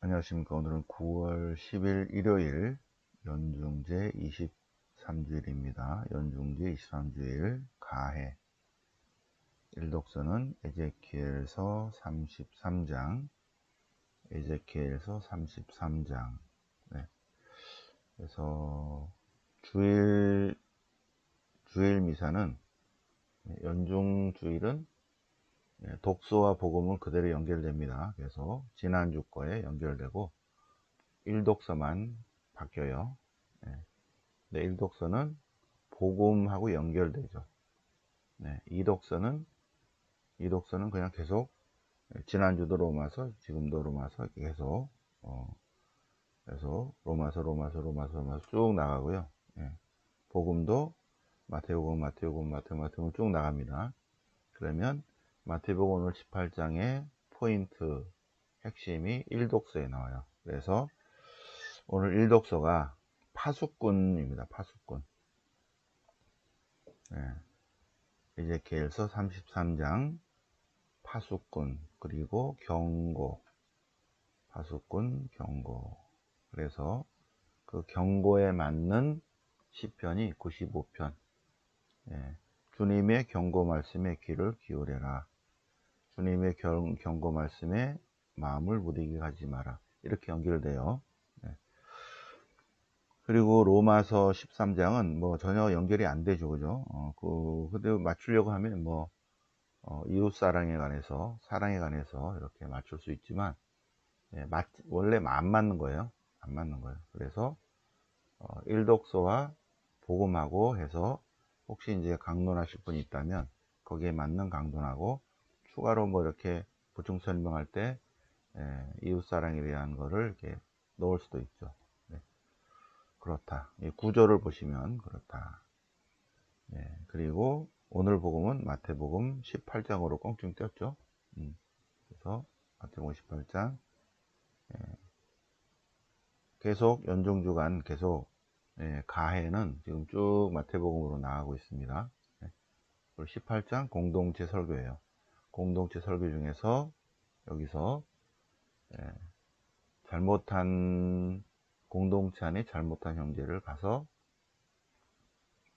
안녕하십니까. 오늘은 9월 10일 일요일 연중제 23주일입니다. 연중제 23주일 가해 1독서는 에제키엘서 33장, 에제키엘서 33장. 네. 그래서 주일 미사는 연중주일은 독서와 복음은 그대로 연결됩니다. 그래서 지난주 거에 연결되고 1독서만 바뀌어요. 네. 1독서는 복음하고 연결되죠. 네. 2독서는 그냥 계속 지난주도 로마서, 지금도 로마서 계속 그래서 로마서 쭉 나가고요. 네. 복음도 마태복음 쭉 나갑니다. 그러면 마태복음 오늘 18장의 포인트 핵심이 1독서에 나와요. 그래서 오늘 1독서가 파수꾼입니다. 파수꾼. 네. 에제키엘서 33장 파수꾼, 그리고 경고, 파수꾼, 경고. 그래서 그 경고에 맞는 시편이 95편. 예, 주님의 경고 말씀에 귀를 기울여라. 주님의 경고 말씀에 마음을 무디게 하지 마라. 이렇게 연결돼요. 예. 그리고 로마서 13장은 뭐 전혀 연결이 안 되죠, 그죠? 근데 맞추려고 하면 이웃 사랑에 관해서 이렇게 맞출 수 있지만, 원래 안 맞는 거예요. 안 맞는 거예요. 그래서, 1독서와 복음하고 해서 혹시 이제 강론하실 분이 있다면 거기에 맞는 강론하고 추가로 뭐 이렇게 보충 설명할 때, 이웃 사랑에 대한 거를 이렇게 넣을 수도 있죠. 네. 그렇다. 이 구조를 보시면 그렇다. 그리고 오늘 복음은 마태복음 18장으로 껑충 띄었죠. 그래서 마태복음 18장 계속 연중주간 계속 가해는 지금 쭉 마태복음으로 나가고 있습니다. 18장 공동체 설교예요. 공동체 설교 중에서 여기서 잘못한 공동체 안에 잘못한 형제를 가서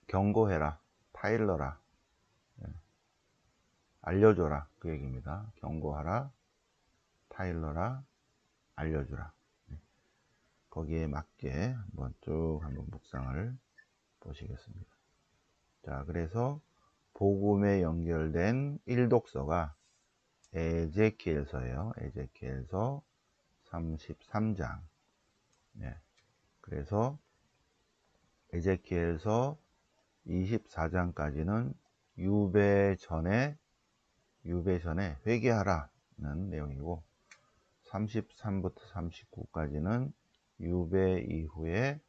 경고해라, 타일러라, 알려줘라, 그 얘기입니다. 경고하라, 타일러라, 알려주라. 거기에 맞게 한번 묵상을 보시겠습니다. 자, 그래서 복음에 연결된 1독서가 에제키엘서예요. 에제키엘서 33장. 네. 그래서 에제키엘서 24장까지는 유배 전에 회개하라는 내용이고, 33부터 39까지는 유배 이후에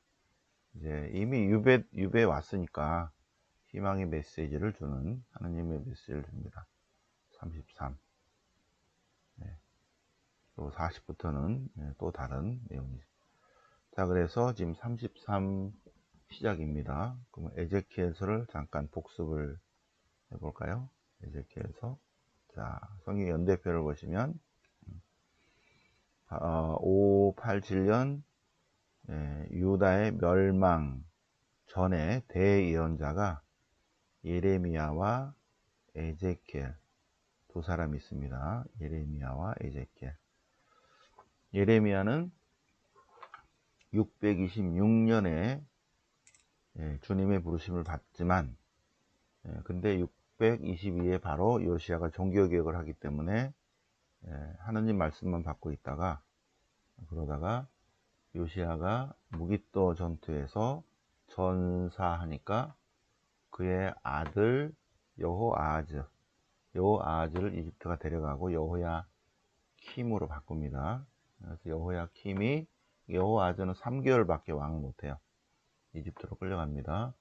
이제 이미 유배 왔으니까 희망의 메시지를 주는, 하나님의 메시지를 줍니다. 33. 그리고 40부터는 또 다른 내용이죠. 자, 그래서 지금 33 시작입니다. 그러면 에제키엘서를 잠깐 복습을 해볼까요? 에제키엘서. 자, 성경 연대표를 보시면 587년 유다의 멸망 전에 대예언자가 예레미야와 에제키엘 두 사람이 있습니다. 예레미야와 에제키엘. 예레미야는 626년에 주님의 부르심을 받지만, 근데 622에 바로 요시야가 종교개혁을 하기 때문에 하느님 말씀만 받고 있다가, 그러다가 요시야가 무기또 전투에서 전사하니까 그의 아들 여호아하즈를 이집트가 데려가고 여호야킴으로 바꿉니다. 그래서 여호아하즈는 3개월밖에 왕을 못해요. 이집트로 끌려갑니다.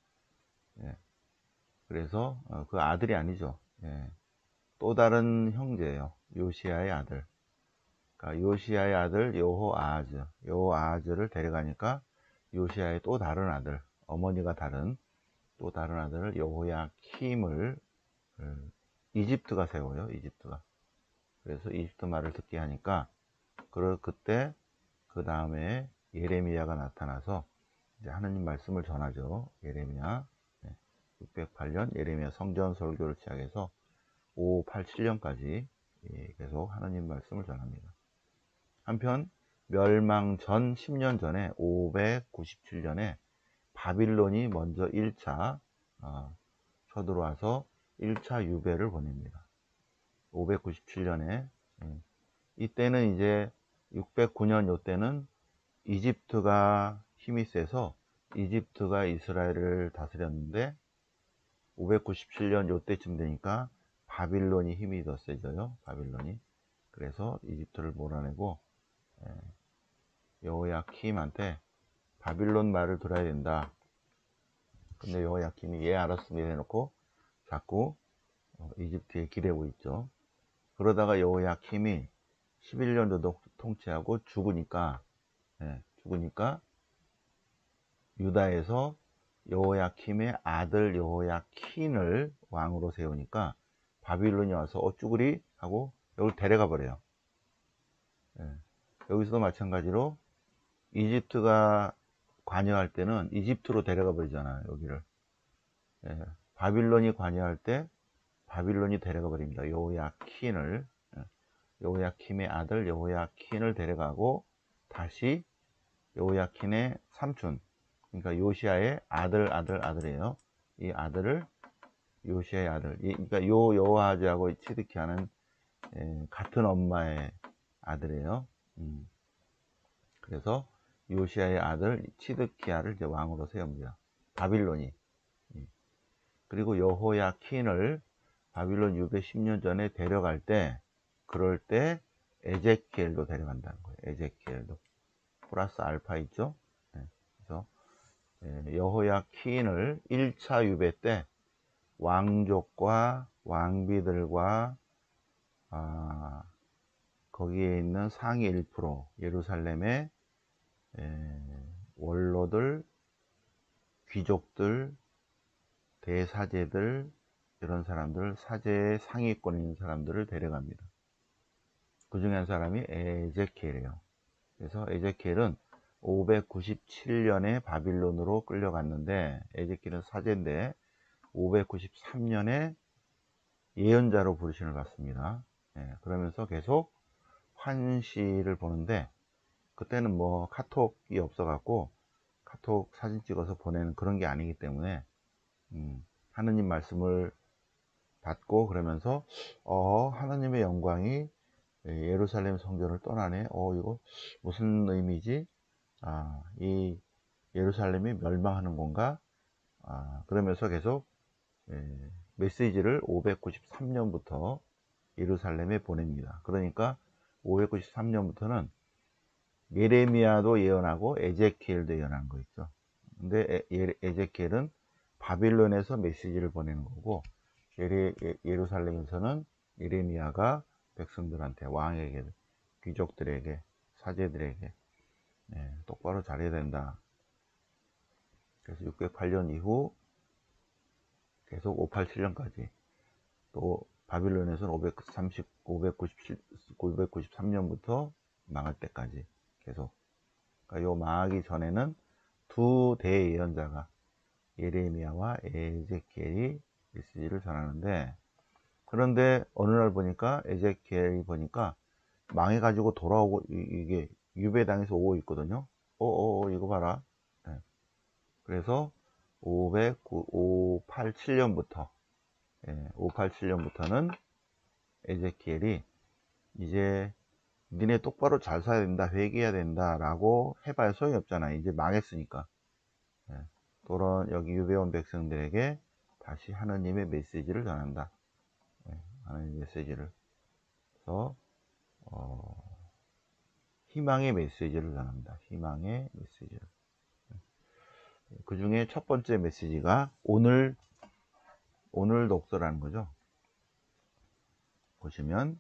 그래서 그 아들이 아니죠. 또 다른 형제예요. 요시야의 아들. 그러니까 요시야의 아들 여호아하즈를 데려가니까 요시야의 또 다른 아들, 어머니가 다른 또 다른 아들을 여호야킴을 이집트가 세워요. 이집트가. 그래서 이집트 말을 듣게 하니까 그때 그 다음에 예레미야가 나타나서 이제 하느님 말씀을 전하죠. 예레미야 608년 예레미야 성전 설교를 시작해서 587년까지 계속 하느님 말씀을 전합니다. 한편 멸망 전 10년 전에 597년에 바빌론이 먼저 1차 쳐들어와서 1차 유배를 보냅니다. 597년에 이때는 이제 609년 요때는 이집트가 힘이 세서 이집트가 이스라엘을 다스렸는데 597년 요때쯤 되니까 바빌론이 힘이 더 세져요. 바빌론이. 그래서 이집트를 몰아내고 여호야킴한테 바빌론 말을 들어야 된다. 근데 여호야킴이 예 알았습니다 해놓고 자꾸 이집트에 기대고 있죠. 그러다가 여호야킴이 11년 정도 통치하고 죽으니까 유다에서 여호야킴의 아들 여호야킨을 왕으로 세우니까 바빌론이 와서 쭈구리 하고 여기를 데려가 버려요. 여기서도 마찬가지로 이집트가 관여할 때는 이집트로 데려가 버리잖아요. 여기를 바빌론이 관여할 때 바빌론이 데려가 버립니다. 여호야킨을 여호야킴의 아들 여호야킨을 데려가고 다시 여호야킨의 삼촌 그러니까 요시야의 아들이에요. 이 아들을 요시야의 아들 그러니까 여호아하즈하고 치드키야는 같은 엄마의 아들이에요. 그래서 요시야의 아들 치드키야를 이제 왕으로 세웁니다. 바빌론이. 그리고 여호야킨을 바빌론 유배 10년 전에 데려갈 때 그럴 때 에제키엘도 데려간다는 거예요. 에제키엘도 플러스 알파 있죠. 그래서 여호야킨을 1차 유배 때 왕족과 왕비들과 거기에 있는 상위 1% 예루살렘의 원로들, 귀족들, 대사제들 이런 사람들, 사제의 상위권에 있는 사람들을 데려갑니다. 그 중에 한 사람이 에제키엘이에요. 그래서 에제키엘은 597년에 바빌론으로 끌려갔는데 에제키엘은 사제인데 593년에 예언자로 부르심을 받습니다. 그러면서 계속 환시를 보는데 그때는 뭐 카톡이 없어갖고 카톡 사진 찍어서 보내는 그런 게 아니기 때문에 하느님 말씀을 받고 그러면서 하나님의 영광이 예루살렘 성전을 떠나네. 이거 무슨 의미지? 이 예루살렘이 멸망하는 건가? 그러면서 계속 메시지를 593년부터 예루살렘에 보냅니다. 그러니까 593년부터는 예레미야도 예언하고 에제키엘도 예언한 거 있죠. 근데 에제키엘은 바빌론에서 메시지를 보내는 거고 예루살렘에서는 예레미야가 백성들한테 왕에게 귀족들에게 사제들에게 똑바로 잘해야 된다. 그래서 608년 이후 계속 587년까지 또 바빌론에서는 593년부터 망할 때까지 계속 그러니까 요 망하기 전에는 두 대예언자가 예레미야와 에제키엘이 메시지를 전하는데 그런데 어느 날 보니까 에제키엘이 보니까 망해가지고 돌아오고 이게 유배당에서 오고 있거든요. 이거 봐라. 그래서 587년부터 587년부터는 에제키엘이 이제 니네 똑바로 잘 살아야 된다, 회개해야 된다 라고 해봐야 소용이 없잖아. 이제 망했으니까. 또한 여기 유배온 백성들에게 다시 하느님의 메시지를 전한다. 하나님의 메시지를. 그래서 희망의 메시지를 전합니다. 희망의 메시지를. 그 중에 첫 번째 메시지가 오늘 독서라는 거죠. 보시면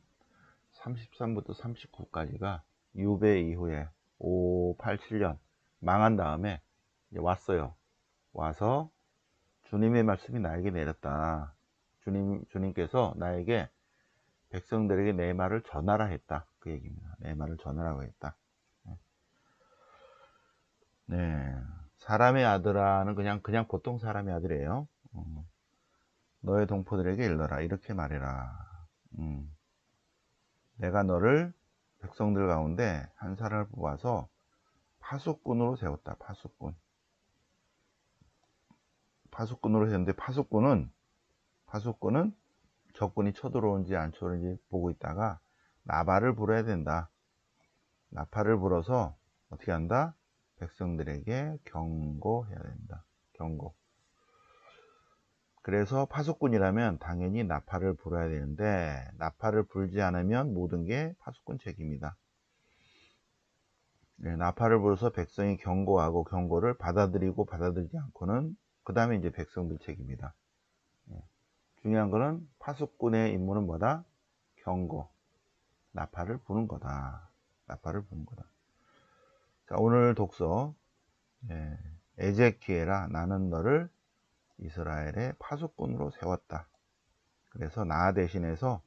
33부터 39까지가 유배 이후에 587년 망한 다음에 이제 왔어요. 와서 주님의 말씀이 나에게 내렸다. 주님께서 나에게 백성들에게 내 말을 전하라 했다. 그 얘기입니다. 내 말을 전하라고 했다. 네. 사람의 아들아는 그냥 보통 사람의 아들이에요. 너의 동포들에게 일러라. 이렇게 말해라. 음. 내가 너를 백성들 가운데 한 사람을 뽑아서 파수꾼으로 세웠다. 파수꾼. 파수꾼으로 세웠는데 파수꾼은 적군이 쳐들어오는지 안 쳐들어오는지 보고 있다가 나발을 불어야 된다. 나팔을 불어서 어떻게 한다? 백성들에게 경고해야 된다. 경고. 그래서 파수꾼이라면 당연히 나팔을 불어야 되는데 나팔을 불지 않으면 모든 게 파수꾼 책임이다. 네, 나팔을 불어서 백성이 경고하고 경고를 받아들이고 받아들이지 않고는 그 다음에 이제 백성들 책임이다. 네. 중요한 거는 파수꾼의 임무는 뭐다? 경고. 나팔을 부는 거다. 나팔을 부는 거다. 자, 오늘 독서 에제키엘아 나는 너를 이스라엘의 파수꾼으로 세웠다. 그래서 나 대신해서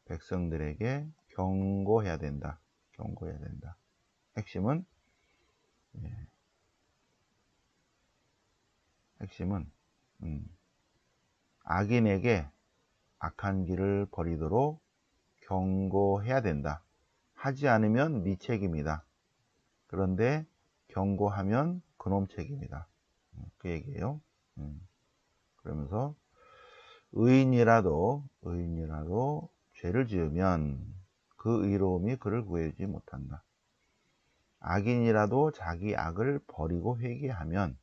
백성들에게 경고해야 된다. 경고해야 된다. 핵심은 핵심은 악인에게 악한 길을 버리도록 경고해야 된다. 하지 않으면 네 책임이다. 그런데 경고하면 그놈 책임이다. 그 얘기예요. 그러면서 의인이라도 죄를 지으면 그 의로움이 그를 구해주지 못한다. 악인이라도 자기 악을 버리고 회개하면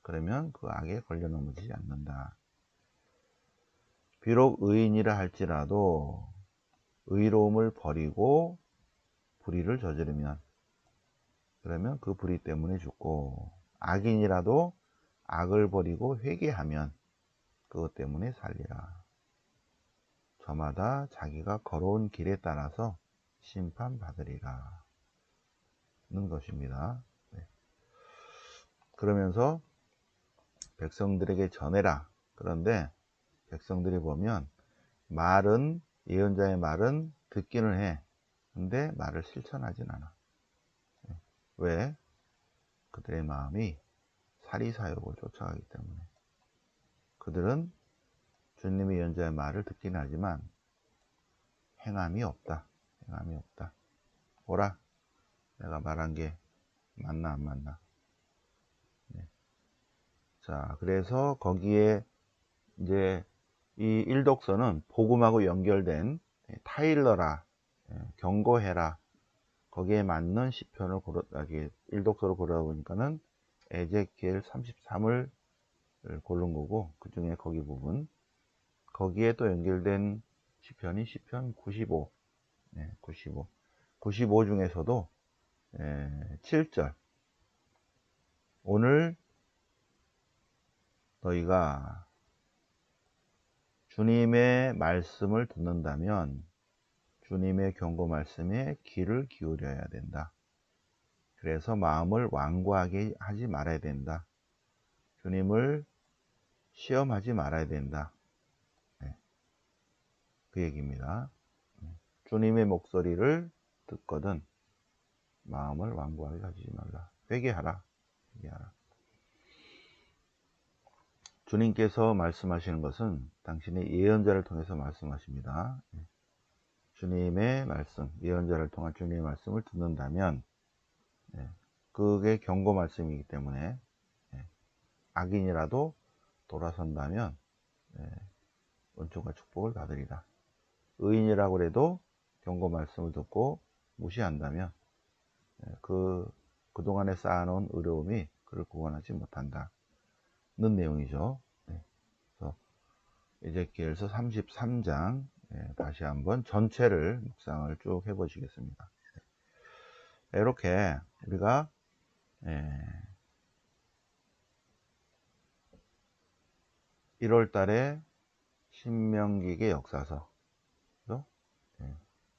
그러면 그 악에 걸려 넘어지지 않는다. 비록 의인이라 할지라도 의로움을 버리고 불의를 저지르면 그러면 그 불의 때문에 죽고 악인이라도 악을 버리고 회개하면 그것 때문에 살리라. 저마다 자기가 걸어온 길에 따라서 심판받으리라 는 것입니다. 네. 그러면서 백성들에게 전해라. 그런데 백성들이 보면 예언자의 말은 듣기는 해. 근데 말을 실천하진 않아. 왜? 그들의 마음이 사리사욕을 쫓아가기 때문에. 그들은 주님의 예언자의 말을 듣긴 하지만 행함이 없다. 행함이 없다. 보라, 내가 말한 게 맞나 안 맞나. 네. 자, 그래서 거기에 이제 이 일독서는 복음하고 연결된 타일러라, 경고해라, 거기에 맞는 시편을 일독서로 고르다 보니까는 에제키엘 33을 고른 거고, 그 중에 거기 부분, 거기에 또 연결된 시편이 시편 95, 95 중에서도 7절, 오늘 너희가 주님의 말씀을 듣는다면 주님의 경고 말씀에 귀를 기울여야 된다. 그래서 마음을 완고하게 하지 말아야 된다. 주님을 시험하지 말아야 된다. 그 얘기입니다. 주님의 목소리를 듣거든 마음을 완고하게 가지지 말라. 회개하라. 회개하라. 주님께서 말씀하시는 것은 당신의 예언자를 통해서 말씀하십니다. 주님의 말씀, 예언자를 통한 주님의 말씀을 듣는다면 그게 경고 말씀이기 때문에 악인이라도 돌아선다면 은총과 축복을 받으리라. 의인이라고 해도 경고 말씀을 듣고 무시한다면 그동안에 쌓아놓은 의로움이 그를 구원하지 못한다는 내용이죠. 그래서 에제키엘서 33장 다시 한번 전체를 묵상을 쭉 해보시겠습니다. 이렇게 우리가 1월 달에 신명기의 역사서,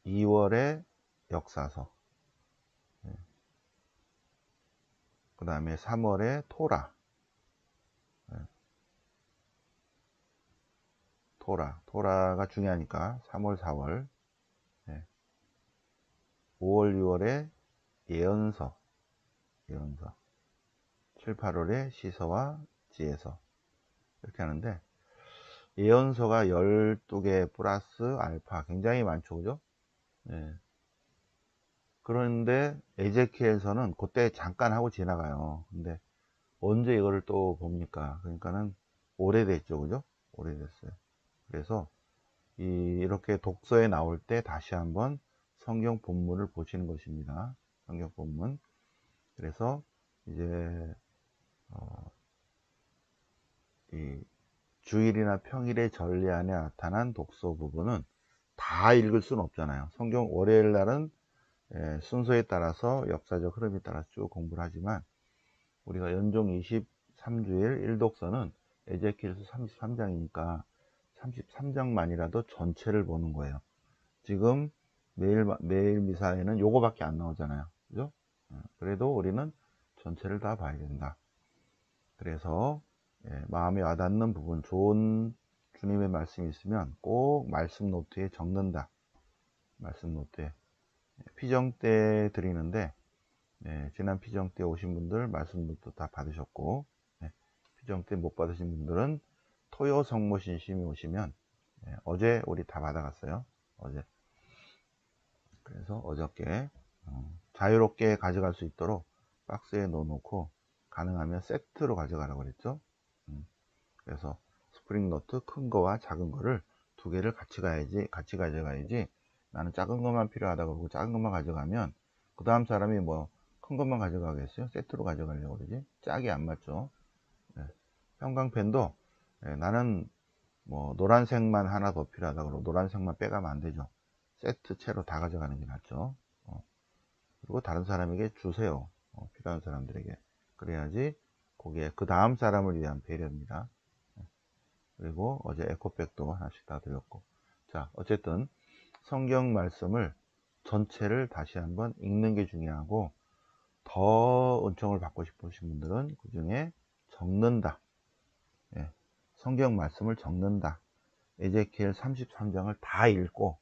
2월에 역사서, 그 다음에 3월에 토라가 중요하니까 3월, 4월, 5월, 6월에 예언서, 7, 8월에 시서와 지에서 이렇게 하는데, 예언서가 12개 플러스 알파 굉장히 많죠, 그죠? 예. 그런데 에제키엘서는 그때 잠깐 하고 지나가요. 근데 언제 이거를 또 봅니까? 그러니까는 오래됐죠, 그죠? 오래됐어요. 그래서 이렇게 독서에 나올 때 다시 한번 성경 본문을 보시는 것입니다. 성경 본문. 그래서 이제 이 주일이나 평일의 전례 안에 나타난 독서 부분은 다 읽을 수는 없잖아요. 성경 월요일 날은 순서에 따라서 역사적 흐름에 따라 쭉 공부를 하지만, 우리가 연종 23주일 1독서는 에제키엘서 33장이니까 33장만이라도 전체를 보는 거예요. 지금 매일 미사에는 요거밖에 안 나오잖아요. 그죠? 그래도 우리는 전체를 다 봐야 된다. 그래서 마음에 와닿는 부분, 좋은 주님의 말씀이 있으면 꼭 말씀 노트에 적는다. 말씀 노트에. 피정 때 드리는데, 지난 피정 때 오신 분들 말씀 노트 다 받으셨고, 피정 때 못 받으신 분들은 토요 성모 신심이 오시면, 어제 우리 다 받아갔어요. 어제. 그래서 어저께 자유롭게 가져갈 수 있도록 박스에 넣어놓고, 가능하면 세트로 가져가라고 그랬죠. 그래서 스프링 노트 큰 거와 작은 거를 두 개를 같이 가져가야지, 나는 작은 것만 필요하다 그러고 작은 것만 가져가면 그 다음 사람이 뭐 큰 것만 가져가겠어요? 세트로 가져가려고 그러지? 짝이 안 맞죠. 형광펜도 나는 뭐 노란색만 하나 더 필요하다 그러고 노란색만 빼가면 안 되죠. 세트 채로 다 가져가는 게 낫죠. 그리고 다른 사람에게 주세요. 필요한 사람들에게. 그래야지 그게 그 다음 사람을 위한 배려입니다. 그리고 어제 에코백도 하나씩 다 드렸고. 자, 어쨌든 성경 말씀을 전체를 다시 한번 읽는 게 중요하고, 더 은총을 받고 싶으신 분들은 그 중에 적는다. 성경 말씀을 적는다. 에제키엘 33장을 다 읽고,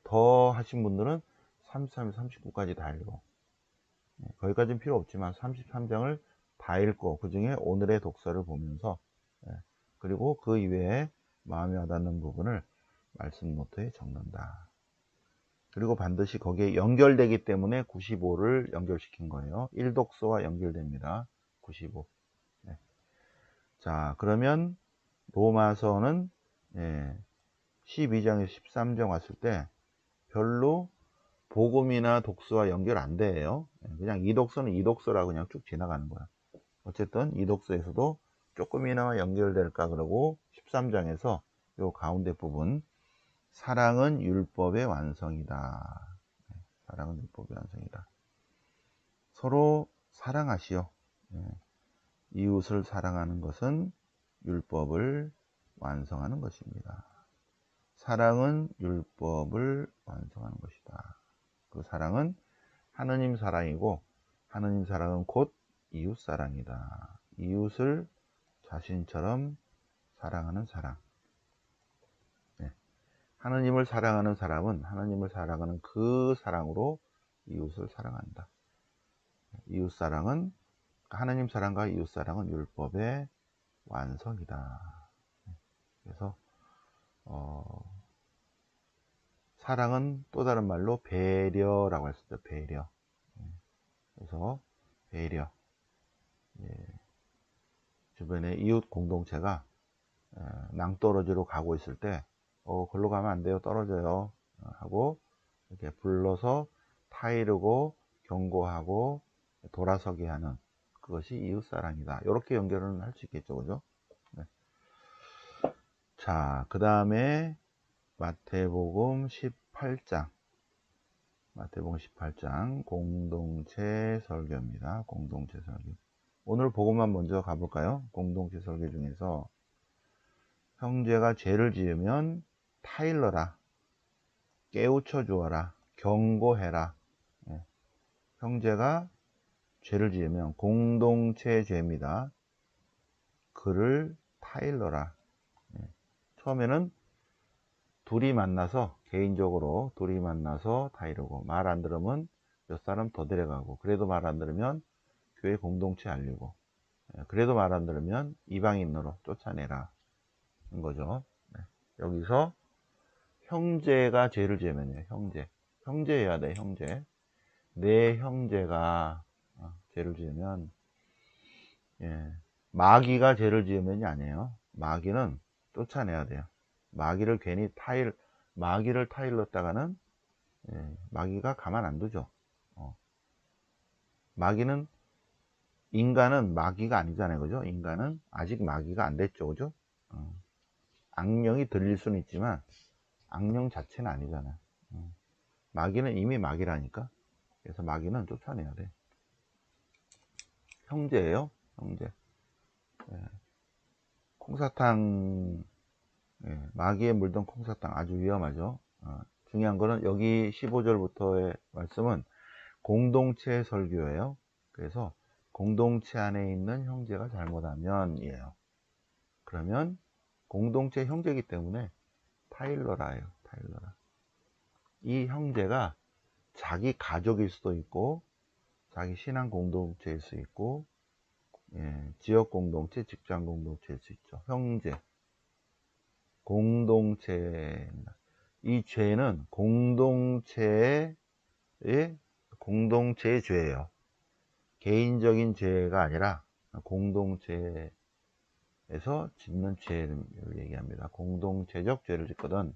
더 하신 분들은 33, 39까지 다 읽고, 거기까지는 필요 없지만 33장을 다 읽고 그 중에 오늘의 독서를 보면서, 그리고 그 이외에 마음에 와닿는 부분을 말씀 노트에 적는다. 그리고 반드시 거기에 연결되기 때문에 95를 연결시킨 거예요. 1독서와 연결됩니다. 95. 자, 그러면 로마서는 12장에서 13장 왔을 때 별로 복음이나 독서와 연결 안 돼요. 그냥 이독서는 이독서라고 그냥 쭉 지나가는 거야. 어쨌든 이독서에서도 조금이나마 연결될까 그러고 13장에서 요 가운데 부분, 사랑은 율법의 완성이다. 사랑은 율법의 완성이다. 서로 사랑하시오. 이웃을 사랑하는 것은 율법을 완성하는 것입니다. 사랑은 율법을 완성하는 것이다. 그 사랑은 하느님 사랑이고, 하느님 사랑은 곧 이웃 사랑이다. 이웃을 자신처럼 사랑하는 사랑. 하느님을 사랑하는 사람은 하느님을 사랑하는 그 사랑으로 이웃을 사랑한다. 이웃 사랑은, 하느님 사랑과 이웃 사랑은 율법의 완성이다. 그래서 사랑은 또 다른 말로 배려라고 할 수 있죠. 배려. 그래서 배려. 주변에 이웃 공동체가 낭떠러지로 가고 있을 때, 글로 가면 안 돼요, 떨어져요 하고 이렇게 불러서 타이르고 경고하고 돌아서게 하는, 그것이 이웃사랑이다. 이렇게 연결은 할 수 있겠죠, 그죠? 네. 자, 그 다음에 마태복음 18장. 마태복음 18장 공동체 설교입니다. 공동체 설교. 오늘 복음만 먼저 가볼까요? 공동체 설교 중에서 형제가 죄를 지으면 타일러라, 깨우쳐 주어라, 경고해라. 형제가 죄를 지으면 공동체 죄입니다. 그를 타일러라. 처음에는 둘이 만나서, 개인적으로 둘이 만나서 타이르고, 말 안 들으면 몇 사람 더 데려가고, 그래도 말 안 들으면 교회 공동체 알리고, 그래도 말 안 들으면 이방인으로 쫓아내라 는 거죠. 여기서 형제가 죄를 지으면요, 형제여야 돼. 형제. 내 형제가 죄를 지으면, 마귀가 죄를 지으면이 아니에요. 마귀는 쫓아내야 돼요. 마귀를 타일렀다가는 마귀가 가만 안 두죠. 인간은 마귀가 아니잖아요. 그죠? 인간은 아직 마귀가 안 됐죠. 그죠? 악령이 들릴 수는 있지만 악령 자체는 아니잖아요. 마귀는 이미 마귀라니까. 그래서 마귀는 쫓아내야 돼. 형제예요. 형제. 콩사탕, 마귀에 물든 콩사탕 아주 위험하죠. 중요한 거는 여기 15절부터의 말씀은 공동체 설교예요. 그래서 공동체 안에 있는 형제가 잘못하면 이에요. 그러면 공동체 형제이기 때문에 타일러라예요. 타일러라. 이 형제가 자기 가족일 수도 있고, 자기 신앙 공동체일 수 있고, 지역 공동체, 직장 공동체일 수 있죠. 형제, 공동체입니다. 이 죄는 공동체의 죄예요. 개인적인 죄가 아니라 공동체에서 짓는 죄를 얘기합니다. 공동체적 죄를 짓거든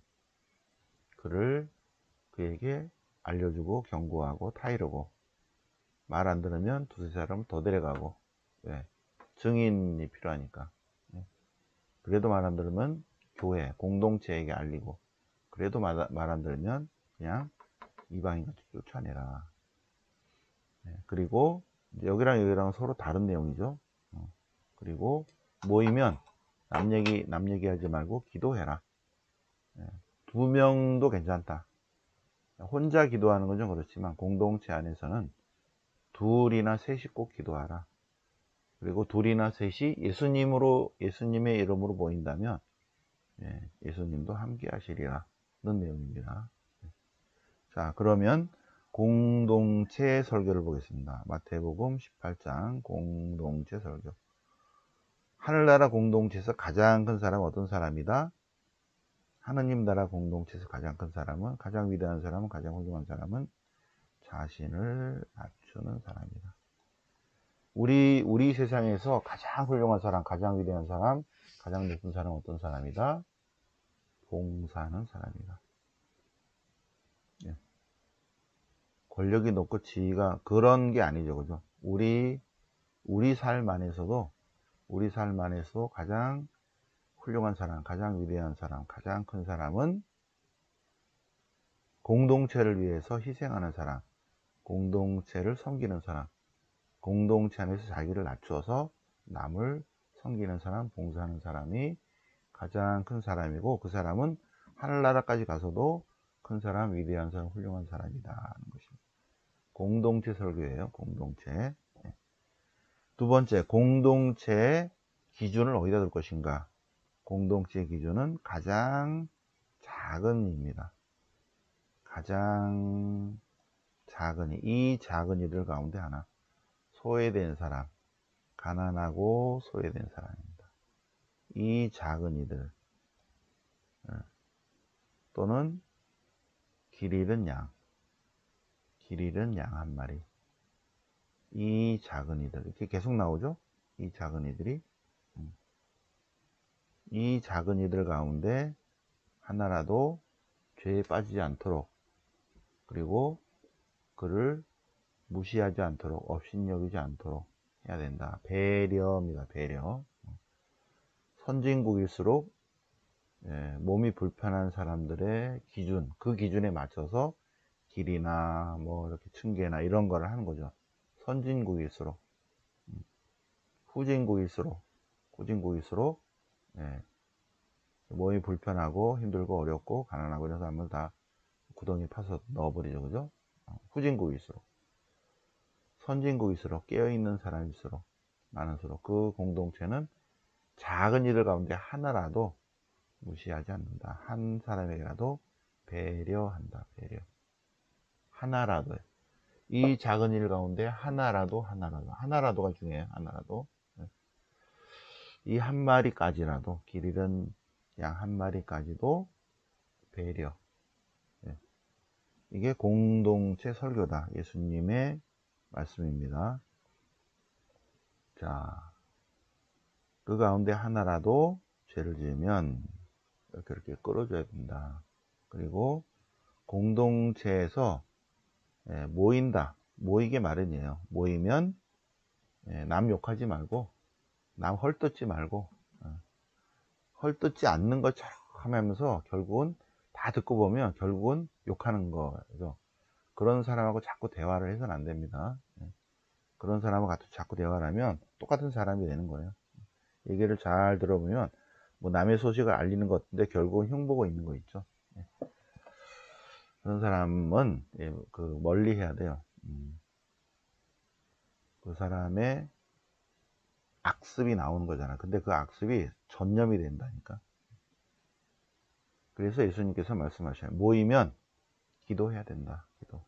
그에게 알려주고 경고하고 타이르고, 말 안 들으면 두세 사람을 더 데려가고, 증인이 필요하니까. 그래도 말 안 들으면 교회 공동체에게 알리고, 그래도 말 안 들으면 그냥 이방인같이 쫓아내라. 그리고 여기랑 여기랑 서로 다른 내용이죠. 그리고 모이면 남 얘기하지 말고 기도해라. 2명도 괜찮다. 혼자 기도하는 건 좀 그렇지만 공동체 안에서는 둘이나 셋이 꼭 기도하라. 그리고 둘이나 셋이 예수님의 이름으로 모인다면 예수님도 함께 하시리라 는 내용입니다. 자, 그러면 공동체 설교를 보겠습니다. 마태복음 18장 공동체 설교. 하늘나라 공동체에서 가장 큰 사람은 어떤 사람이다? 하느님 나라 공동체에서 가장 큰 사람은, 가장 위대한 사람은, 가장 훌륭한 사람은 자신을 낮추는 사람이다. 우리 세상에서 가장 훌륭한 사람, 가장 위대한 사람, 가장 높은 사람은 어떤 사람이다? 봉사하는 사람이다. 권력이 높고 지위가 그런 게 아니죠. 그죠? 우리 삶 안에서도 가장 훌륭한 사람, 가장 위대한 사람, 가장 큰 사람은 공동체를 위해서 희생하는 사람, 공동체를 섬기는 사람, 공동체 안에서 자기를 낮추어서 남을 섬기는 사람, 봉사하는 사람이 가장 큰 사람이고, 그 사람은 하늘나라까지 가서도 큰 사람, 위대한 사람, 훌륭한 사람이다 하는 것입니다. 공동체 설교예요. 공동체. 두 번째, 공동체의 기준을 어디다 둘 것인가? 공동체의 기준은 가장 작은 이입니다. 가장 작은 이 작은 이들 가운데 하나, 소외된 사람, 가난하고 소외된 사람입니다. 이 작은 이들, 또는 길 잃은 양 한 마리. 이 작은 이들, 이렇게 계속 나오죠? 이 작은 이들이. 이 작은 이들 가운데 하나라도 죄에 빠지지 않도록, 그리고 그를 무시하지 않도록, 업신여기지 않도록 해야 된다. 배려입니다. 배려. 선진국일수록 몸이 불편한 사람들의 기준, 그 기준에 맞춰서 길이나 뭐 이렇게 층계나 이런 거를 하는 거죠. 선진국일수록. 후진국일수록 몸이 불편하고 힘들고 어렵고 가난하고 이런 사람을 다 구덩이 파서 넣어버리죠. 그죠? 후진국일수록. 선진국일수록, 깨어있는 사람일수록, 많을수록 그 공동체는 작은 일을 가운데 하나라도 무시하지 않는다. 한 사람에게라도 배려한다. 배려. 하나라도. 이 작은 일 가운데 하나라도가 중요해요. 하나라도. 이 한 마리까지라도, 길 잃은 양 한 마리까지도 배려. 이게 공동체 설교다. 예수님의 말씀입니다. 자, 그 가운데 하나라도 죄를 지으면 이렇게 끌어줘야 된다. 그리고 공동체에서 모인다. 모이게 마련이에요. 모이면 남 욕하지 말고, 남 헐뜯지 말고, 헐뜯지 않는 것처럼 하면서 결국은 다 듣고 보면 결국은 욕하는 거죠. 그런 사람하고 자꾸 대화를 해서는 안 됩니다. 그런 사람하고 자꾸 대화를 하면 똑같은 사람이 되는 거예요. 얘기를 잘 들어보면 뭐 남의 소식을 알리는 것 같은데 결국은 흉보고 있는 거 있죠. 그런 사람은 그 멀리 해야 돼요. 그 사람의 악습이 나오는 거잖아. 근데 그 악습이 전염이 된다니까. 그래서 예수님께서 말씀하셔요. 모이면 기도해야 된다. 기도.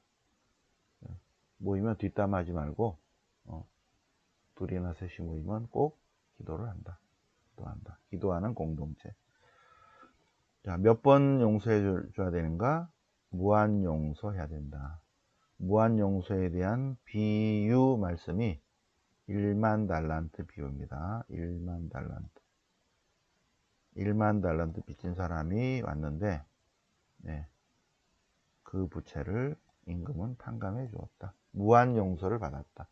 모이면 뒷담하지 말고 둘이나 셋이 모이면 꼭 기도를 한다. 기도한다. 기도하는 공동체. 자, 몇 번 용서해 줘야 되는가? 무한 용서해야 된다. 무한 용서에 대한 비유 말씀이 1만 달란트 비유입니다. 1만 달란트. 1만 달란트 빚진 사람이 왔는데 그 부채를 임금은 탕감해 주었다. 무한 용서를 받았다.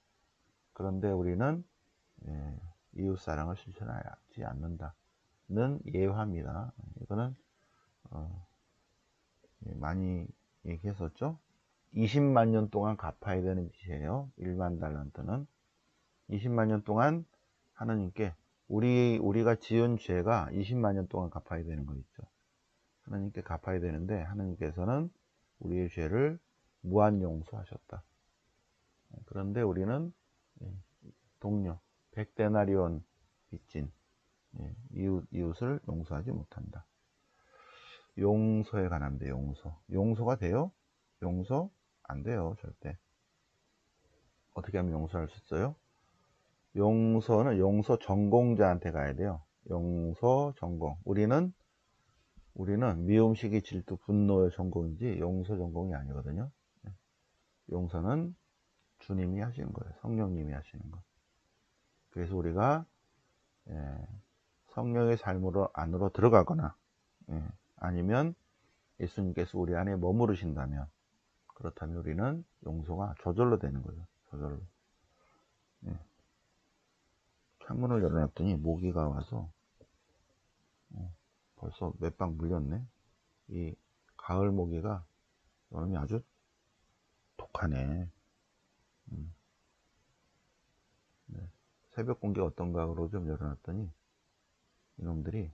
그런데 우리는 이웃 사랑을 실천하지 않는다는 예화입니다. 이거는 많이 얘기했었죠. 20만 년 동안 갚아야 되는 빚이에요. 1만 달란트는 20만 년 동안 하나님께 우리가 지은 죄가 20만 년 동안 갚아야 되는 거 있죠. 하나님께 갚아야 되는데 하나님께서는 우리의 죄를 무한 용서하셨다. 그런데 우리는 동료 100데나리온 빚진 이웃을 용서하지 못한다. 용서에 관합니다. 용서가 돼요? 용서 안 돼요. 절대. 어떻게 하면 용서할 수 있어요? 용서는 용서 전공자한테 가야 돼요. 용서 전공. 우리는 미움식이 질투 분노의 전공이지 용서 전공이 아니거든요. 용서는 주님이 하시는 거예요. 성령님이 하시는 거. 그래서 우리가 성령의 삶으로 안으로 들어가거나 아니면 예수님께서 우리 안에 머무르신다면, 그렇다면 우리는 용서가 저절로 되는 거죠. 저절로. 창문을 열어놨더니 모기가 와서 벌써 몇 방 물렸네. 이 가을 모기가 여름이 아주 독하네. 새벽 공기 어떤가로 좀 열어놨더니 이놈들이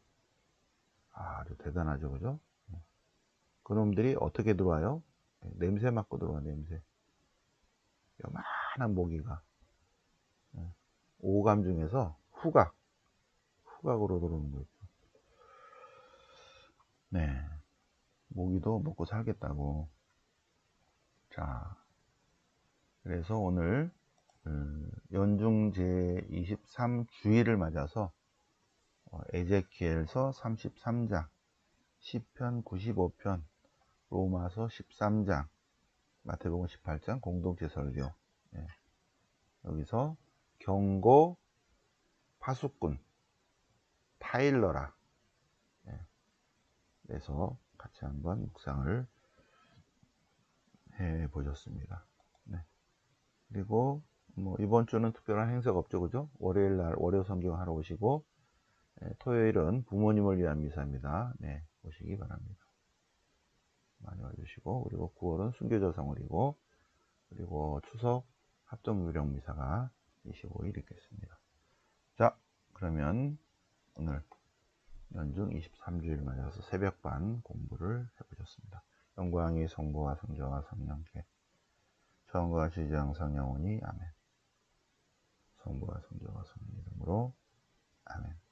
아주 대단하죠. 그죠? 그놈들이 어떻게 들어와요? 냄새 맡고 들어와. 냄새. 요만한 모기가 오감 중에서 후각으로 들어오는 거죠. 네, 모기도 먹고 살겠다고. 자, 그래서 오늘 연중 제23주일을 맞아서 에제키엘서 33장, 시편 95편, 로마서 13장, 마태복음 18장 공동체 설교. 여기서 경고 파수꾼 타일러라. 그래서 같이 한번 묵상을 해 보셨습니다. 그리고 뭐 이번 주는 특별한 행사가 없죠. 그죠? 월요일 날 월요 성경 하러 오시고, 토요일은 부모님을 위한 미사입니다. 오시기 바랍니다. 많이 와주시고, 그리고 9월은 순교자성월이고, 그리고 추석 합동 유령 미사가 25일 있겠습니다. 자, 그러면 오늘 연중 23주일 맞아서 새벽반 공부를 해보셨습니다. 영광이 성부와 성자와 성령께 처음과 시제 항상 영원히 아멘. 성부와 성자와 성령 이름으로 아멘.